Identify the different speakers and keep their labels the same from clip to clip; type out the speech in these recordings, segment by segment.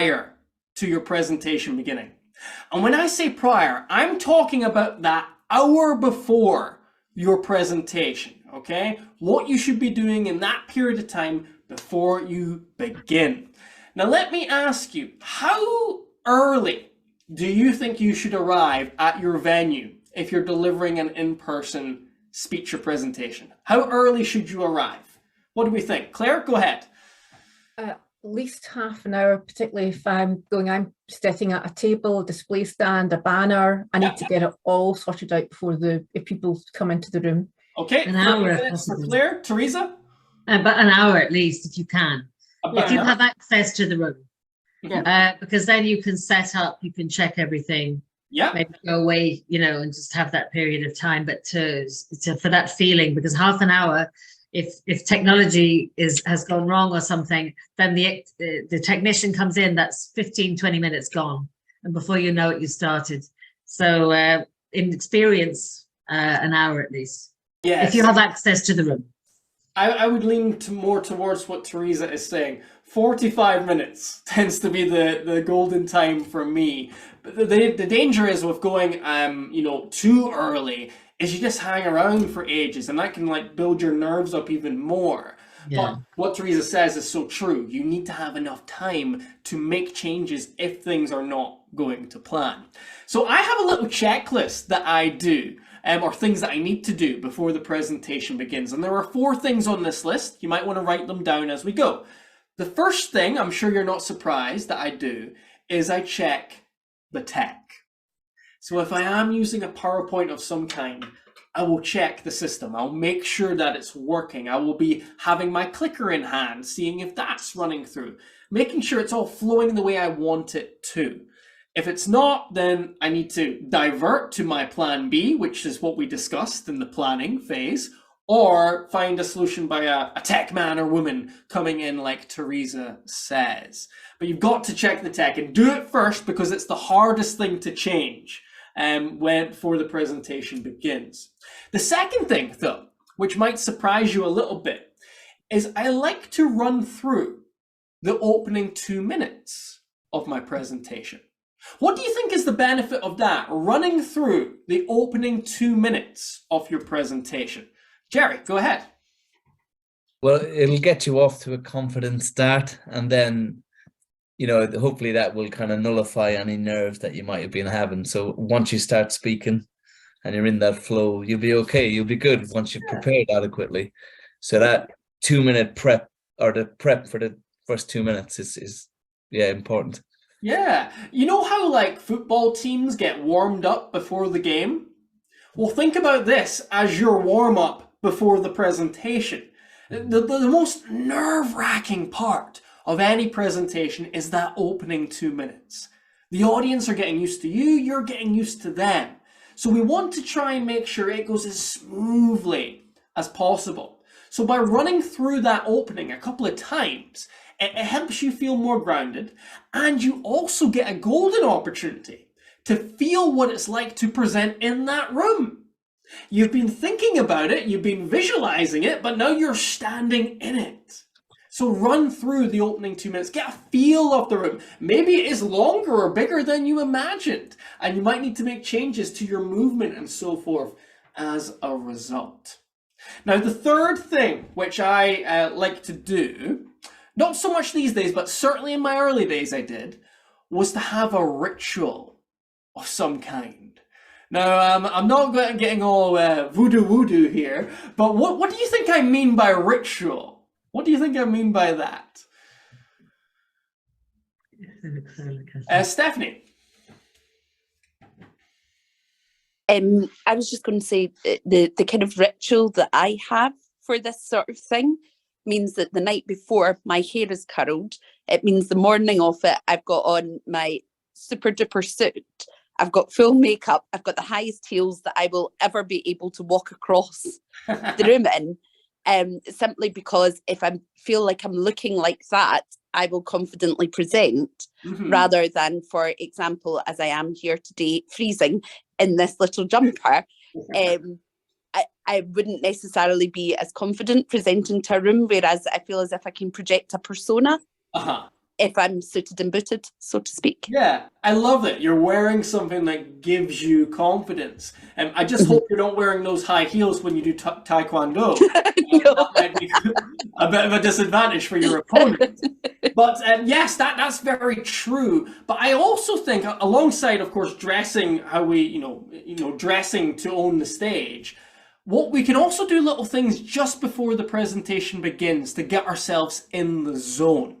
Speaker 1: prior to your presentation beginning. And when I say prior, I'm talking about that hour before your presentation, okay? What you should be doing in that period of time before you begin. Now, let me ask you, how early do you think you should arrive at your venue if you're delivering an in-person speech or presentation? How early should you arrive? What do we think? Claire, go ahead.
Speaker 2: At least half an hour, particularly if I'm sitting at a table, a display stand, a banner. I need to get it all sorted out before if people come into the room.
Speaker 1: Okay,
Speaker 3: an hour
Speaker 1: for Claire. Teresa?
Speaker 3: About an hour at least, if you can. If you have access to the room. Because then you can set up, you can check everything.
Speaker 1: Yeah.
Speaker 3: Maybe go away, and just have that period of time. But for that feeling, because half an hour, if technology has gone wrong or something, then the technician comes in, that's 15-20 minutes gone, and before you know it, you started. So in experience, an hour at least.
Speaker 1: Yes.
Speaker 3: If you have access to the room.
Speaker 1: I would lean more towards what Teresa is saying. 45 minutes tends to be the golden time for me. But the danger is with going too early is you just hang around for ages, and that can build your nerves up even more.
Speaker 3: Yeah.
Speaker 1: But what Teresa says is so true. You need to have enough time to make changes if things are not going to plan. So I have a little checklist that I do, or things that I need to do before the presentation begins. And there are 4 things on this list. You might want to write them down as we go. The first thing, I'm sure you're not surprised, that I do is I check the tech. So if I am using a PowerPoint of some kind, I will check the system. I'll make sure that it's working. I will be having my clicker in hand, seeing if that's running through, making sure it's all flowing the way I want it to. If it's not, then I need to divert to my plan B, which is what we discussed in the planning phase, or find a solution by a tech man or woman coming in like Teresa says. But you've got to check the tech and do it first, because it's the hardest thing to change before the presentation begins. The second thing, though, which might surprise you a little bit, is I like to run through the opening 2 minutes of my presentation. What do you think is the benefit of that, running through the opening 2 minutes of your presentation? Jerry, go ahead.
Speaker 4: Well, it'll get you off to a confident start, and then hopefully that will kind of nullify any nerves that you might have been having. So once you start speaking and you're in that flow, you'll be okay. You'll be good once you've prepared adequately. So that 2-minute prep, or the prep for the first 2 minutes is important.
Speaker 1: Yeah. You know how football teams get warmed up before the game? Well, think about this as your warm-up before the presentation. The most nerve-wracking part of any presentation is that opening 2 minutes. The audience are getting used to you, you're getting used to them. So we want to try and make sure it goes as smoothly as possible. So by running through that opening a couple of times, it helps you feel more grounded, and you also get a golden opportunity to feel what it's like to present in that room. You've been thinking about it, you've been visualizing it, but now you're standing in it. So run through the opening 2 minutes, get a feel of the room. Maybe it is longer or bigger than you imagined, and you might need to make changes to your movement and so forth as a result. Now, the third thing which I like to do, not so much these days, but certainly in my early days I did, was to have a ritual of some kind. Now, I'm not getting all voodoo here, but what do you think I mean by ritual? What do you think I mean by that? Stephanie?
Speaker 5: I was just going to say the kind of ritual that I have for this sort of thing means that the night before my hair is curled. It means the morning of it, I've got on my super duper suit. I've got full makeup. I've got the highest heels that I will ever be able to walk across the room in. Simply because if I feel like I'm looking like that, I will confidently present, rather than, for example, as I am here today, freezing in this little jumper. I wouldn't necessarily be as confident presenting to a room, whereas I feel as if I can project a persona. if I'm suited and booted, so to speak.
Speaker 1: Yeah, I love it. You're wearing something that gives you confidence. And I just hope you're not wearing those high heels when you do taekwondo.
Speaker 5: No.
Speaker 1: That might be a bit of a disadvantage for your opponent. But yes, that's very true. But I also think, alongside, of course, dressing how we, dressing to own the stage, what we can also do little things just before the presentation begins to get ourselves in the zone.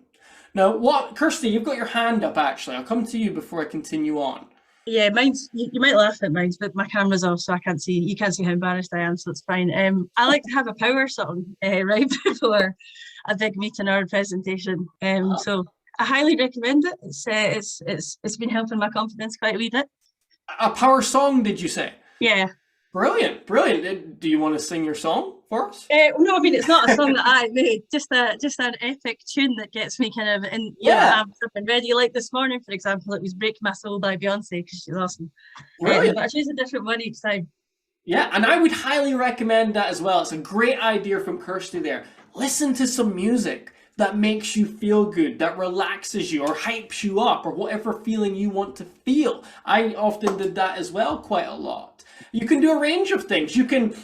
Speaker 1: Now, Kirsty, you've got your hand up, actually. I'll come to you before I continue on.
Speaker 6: Yeah, mine's, you might laugh at mine, but my camera's off, so you can't see how embarrassed I am, so it's fine. I like to have a power song right before a big meeting or a presentation. So I highly recommend it. It's been helping my confidence quite a wee bit.
Speaker 1: A power song, did you say?
Speaker 6: Yeah.
Speaker 1: Brilliant, brilliant. Do you want to sing your song for us?
Speaker 6: No, I mean, it's not a song that I made, just an epic tune that gets me kind of amped up and ready. Like this morning, for example, it was Break My Soul by Beyonce, because she's awesome.
Speaker 1: Brilliant.
Speaker 6: But I choose a different one each time.
Speaker 1: Yeah, and I would highly recommend that as well. It's a great idea from Kirsty there. Listen to some music that makes you feel good, that relaxes you or hypes you up, or whatever feeling you want to feel. I often did that as well quite a lot. You can do a range of things. You can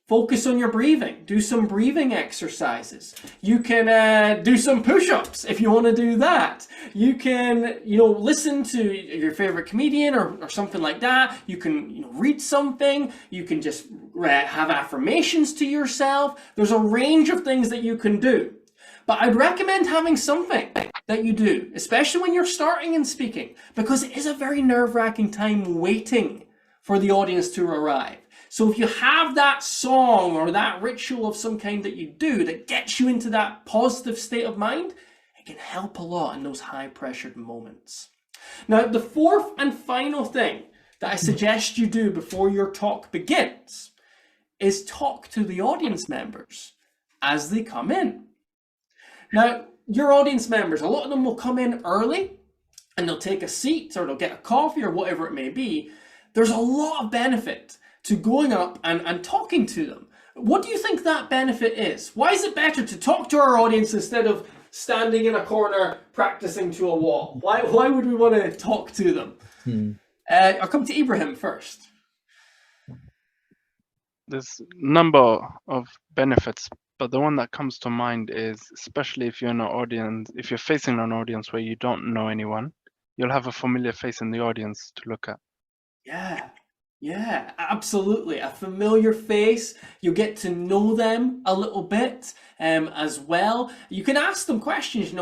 Speaker 1: focus on your breathing, do some breathing exercises. You can do some push-ups if you want to do that. You can, listen to your favorite comedian or something like that. You can, read something. You can just have affirmations to yourself. There's a range of things that you can do. But I'd recommend having something that you do, especially when you're starting in speaking, because it is a very nerve-wracking time waiting for the audience to arrive. So if you have that song or that ritual of some kind that you do that gets you into that positive state of mind, it can help a lot in those high-pressured moments. Now, the fourth and final thing that I suggest you do before your talk begins is talk to the audience members as they come in. Now, your audience members, a lot of them will come in early and they'll take a seat or they'll get a coffee or whatever it may be. There's a lot of benefit to going up and talking to them. What do you think that benefit is? Why is it better to talk to our audience instead of standing in a corner practicing to a wall? Why would we want to talk to them? I'll come to Ibrahim first.
Speaker 7: There's a number of benefits, but the one that comes to mind is, especially if you're in an audience, if you're facing an audience where you don't know anyone, you'll have a familiar face in the audience to look at. Yeah, absolutely. A familiar face. You get to know them a little bit as well. You can ask them questions,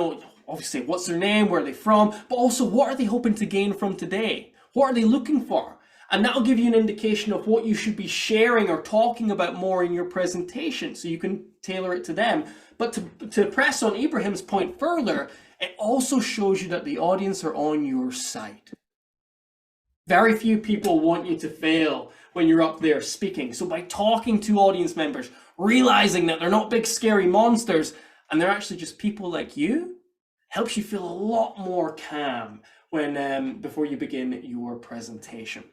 Speaker 7: obviously, what's their name, where are they from, but also what are they hoping to gain from today? What are they looking for? And that'll give you an indication of what you should be sharing or talking about more in your presentation, so you can tailor it to them. But to press on Ibrahim's point further, it also shows you that the audience are on your side. Very few people want you to fail when you're up there speaking. So by talking to audience members, realizing that they're not big scary monsters and they're actually just people like you, helps you feel a lot more calm when before you begin your presentation.